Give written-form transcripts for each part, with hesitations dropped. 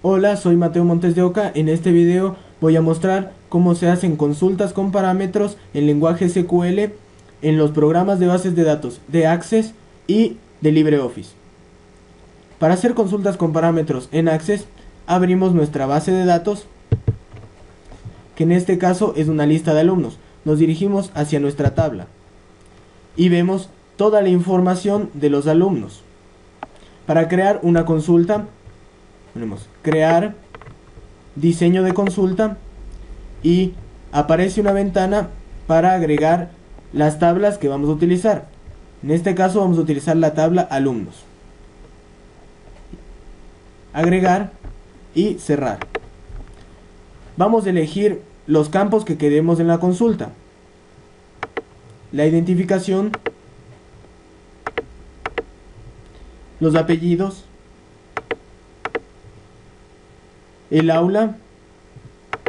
Hola, soy Mateo Montes de Oca. En este video voy a mostrar cómo se hacen consultas con parámetros en lenguaje SQL en los programas de bases de datos de Access y de LibreOffice. Para hacer consultas con parámetros en Access, abrimos nuestra base de datos, que en este caso es una lista de alumnos. Nos dirigimos hacia nuestra tabla y vemos toda la información de los alumnos. Para crear una consulta, ponemos crear diseño de consulta y aparece una ventana para agregar las tablas que vamos a utilizar. En este caso vamos a utilizar la tabla alumnos. Agregar y cerrar. Vamos a elegir los campos que queremos en la consulta. La identificación, los apellidos, el aula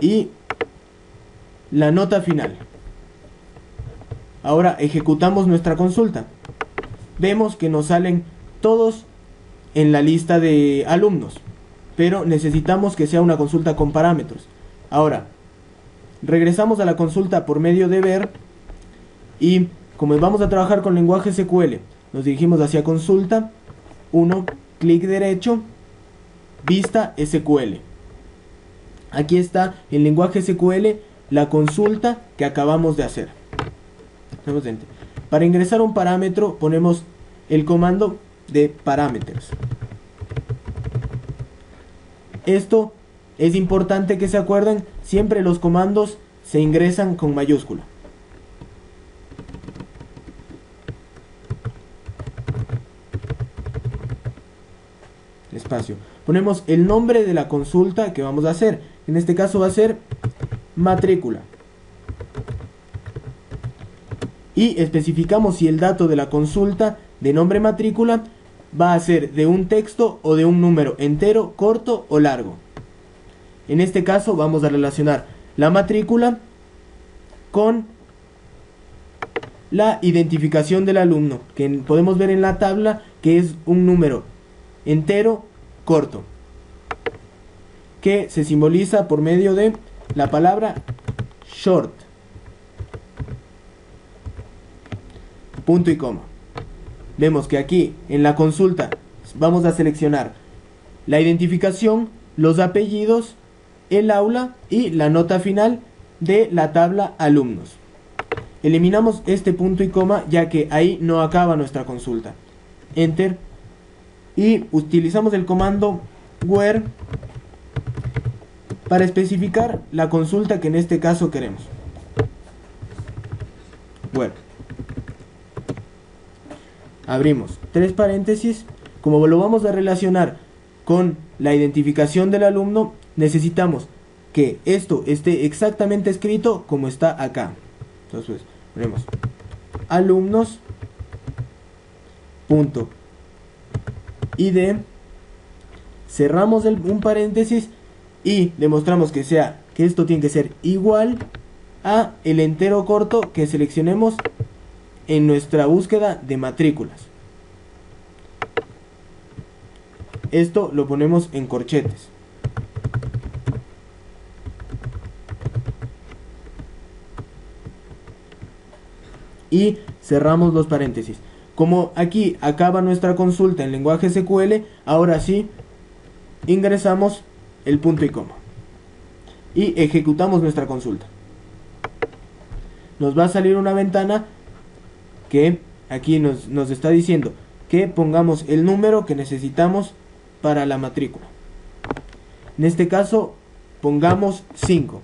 y la nota final. Ahora ejecutamos nuestra consulta. Vemos que nos salen todos en la lista de alumnos, pero necesitamos que sea una consulta con parámetros. Ahora, regresamos a la consulta por medio de ver y como vamos a trabajar con lenguaje SQL, nos dirigimos hacia consulta, 1, clic derecho, vista SQL. Aquí está en lenguaje SQL la consulta que acabamos de hacer. Para ingresar un parámetro ponemos el comando de parámetros. Esto es importante que se acuerden, siempre los comandos se ingresan con mayúscula. Espacio. Ponemos el nombre de la consulta que vamos a hacer. En este caso va a ser matrícula. Y especificamos si el dato de la consulta de nombre matrícula va a ser de un texto o de un número entero, corto o largo. En este caso vamos a relacionar la matrícula con la identificación del alumno, que podemos ver en la tabla que es un número entero corto, que se simboliza por medio de la palabra short. Punto y coma. Vemos que aquí en la consulta vamos a seleccionar la identificación, los apellidos, el aula y la nota final de la tabla alumnos. Eliminamos este punto y coma ya que ahí no acaba nuestra consulta. Enter. Y utilizamos el comando where para especificar la consulta que en este caso queremos. Where. Abrimos tres paréntesis. Como lo vamos a relacionar con la identificación del alumno, necesitamos que esto esté exactamente escrito como está acá. Entonces ponemos alumnos punto ID, cerramos un paréntesis y demostramos que esto tiene que ser igual a el entero corto que seleccionemos en nuestra búsqueda de matrículas. Esto lo ponemos en corchetes. Y cerramos los paréntesis. Como aquí acaba nuestra consulta en lenguaje SQL, ahora sí ingresamos el punto y coma y ejecutamos nuestra consulta. Nos va a salir una ventana que aquí nos está diciendo que pongamos el número que necesitamos para la matrícula. En este caso pongamos 5.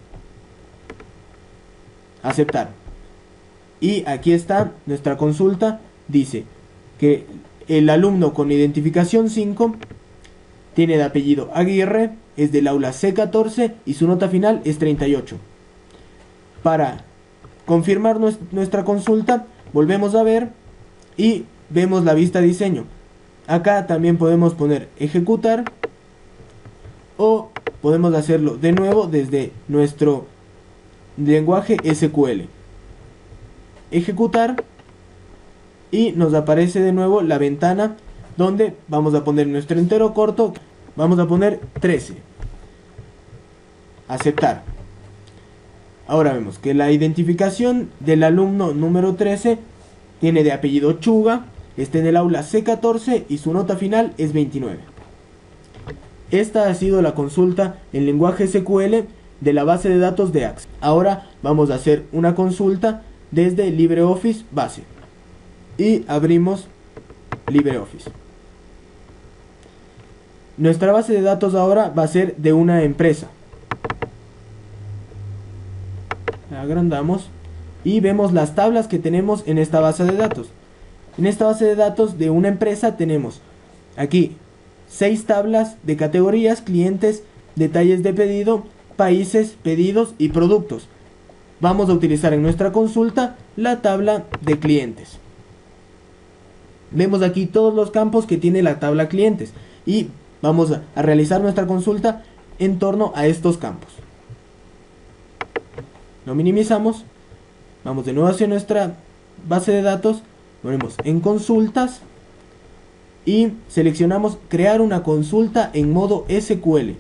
Aceptar. Y aquí está nuestra consulta. Dice que el alumno con identificación 5 tiene de apellido Aguirre, es del aula C14 y su nota final es 38. Para confirmar nuestra consulta, volvemos a ver y vemos la vista diseño. Acá también podemos poner ejecutar o podemos hacerlo de nuevo desde nuestro lenguaje SQL. Ejecutar y nos aparece de nuevo la ventana donde vamos a poner nuestro entero corto. Vamos a poner 13. aceptar. Ahora vemos que la identificación del alumno número 13 tiene de apellido Chuga, está en el aula C14 y su nota final es 29. Esta ha sido la consulta en lenguaje SQL de la base de datos de Access. Ahora vamos a hacer una consulta desde LibreOffice Base y abrimos LibreOffice. Nuestra base de datos ahora va a ser de una empresa. La agrandamos y vemos las tablas que tenemos en esta base de datos. En esta base de datos de una empresa tenemos aquí 6 tablas de categorías, clientes, detalles de pedido, países, pedidos y productos. Vamos a utilizar en nuestra consulta la tabla de clientes. Vemos aquí todos los campos que tiene la tabla clientes y vamos a realizar nuestra consulta en torno a estos campos. Lo minimizamos, vamos de nuevo hacia nuestra base de datos, ponemos en consultas y seleccionamos crear una consulta en modo SQL.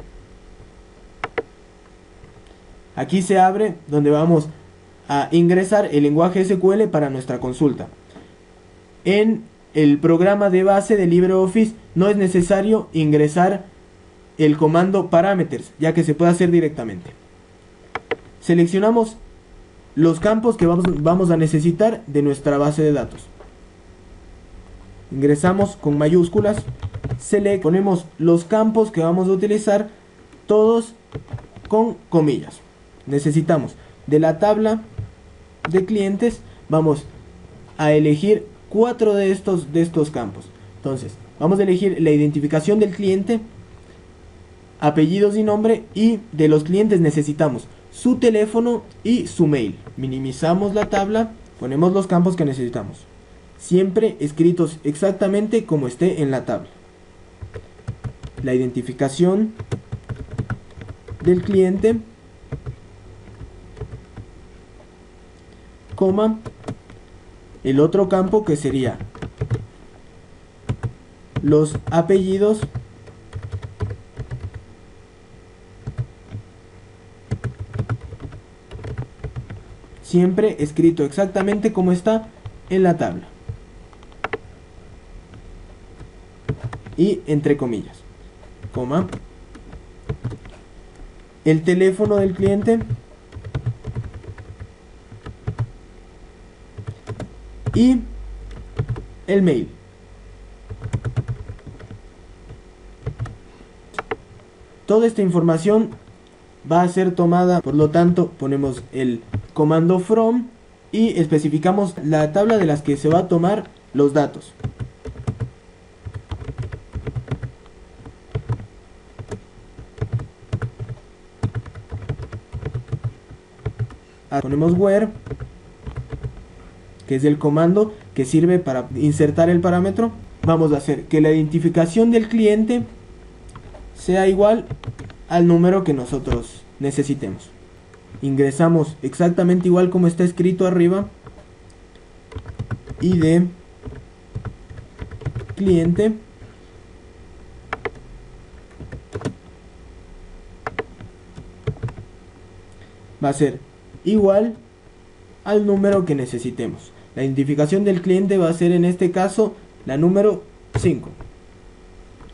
Aquí se abre donde vamos a ingresar el lenguaje SQL para nuestra consulta. En el programa de base de LibreOffice no es necesario ingresar el comando parameters, ya que se puede hacer directamente. Seleccionamos los campos que vamos a necesitar de nuestra base de datos. Ingresamos con mayúsculas, select, ponemos los campos que vamos a utilizar, todos con comillas. Necesitamos de la tabla de clientes, vamos a elegir 4 de estos campos. Entonces, vamos a elegir la identificación del cliente, apellidos y nombre, y de los clientes necesitamos su teléfono y su mail. Minimizamos la tabla, ponemos los campos que necesitamos, siempre escritos exactamente como esté en la tabla. La identificación del cliente, coma, el otro campo que sería los apellidos, siempre escrito exactamente como está en la tabla y entre comillas, coma, el teléfono del cliente y el mail. Toda esta información va a ser tomada, por lo tanto ponemos el comando from y especificamos la tabla de las que se va a tomar los datos. Ponemos where, que es el comando que sirve para insertar el parámetro. Vamos a hacer que la identificación del cliente sea igual al número que nosotros necesitemos. Ingresamos exactamente igual como está escrito arriba, ID cliente, va a ser igual al número que necesitemos. La identificación del cliente va a ser en este caso la número 5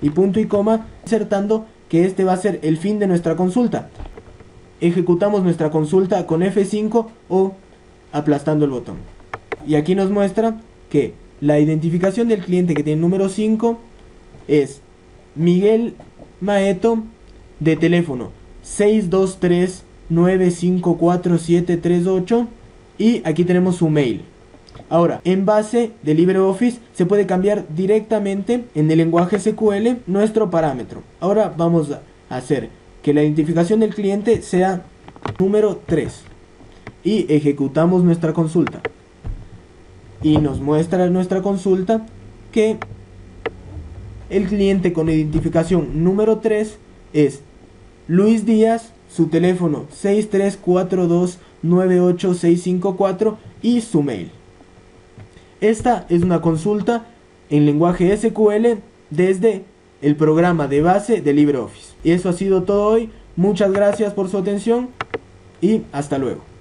y punto y coma, insertando que este va a ser el fin de nuestra consulta. Ejecutamos nuestra consulta con F5 o aplastando el botón y aquí nos muestra que la identificación del cliente que tiene número 5 es Miguel Maeto, de teléfono 623-954-738, y aquí tenemos su mail. Ahora, en base de LibreOffice se puede cambiar directamente en el lenguaje SQL nuestro parámetro. Ahora vamos a hacer que la identificación del cliente sea número 3 y ejecutamos nuestra consulta y nos muestra nuestra consulta que el cliente con identificación número 3 es Luis Díaz, su teléfono 6342-98654 y su mail. Esta es una consulta en lenguaje SQL desde el programa de base de LibreOffice. Y eso ha sido todo hoy. Muchas gracias por su atención y hasta luego.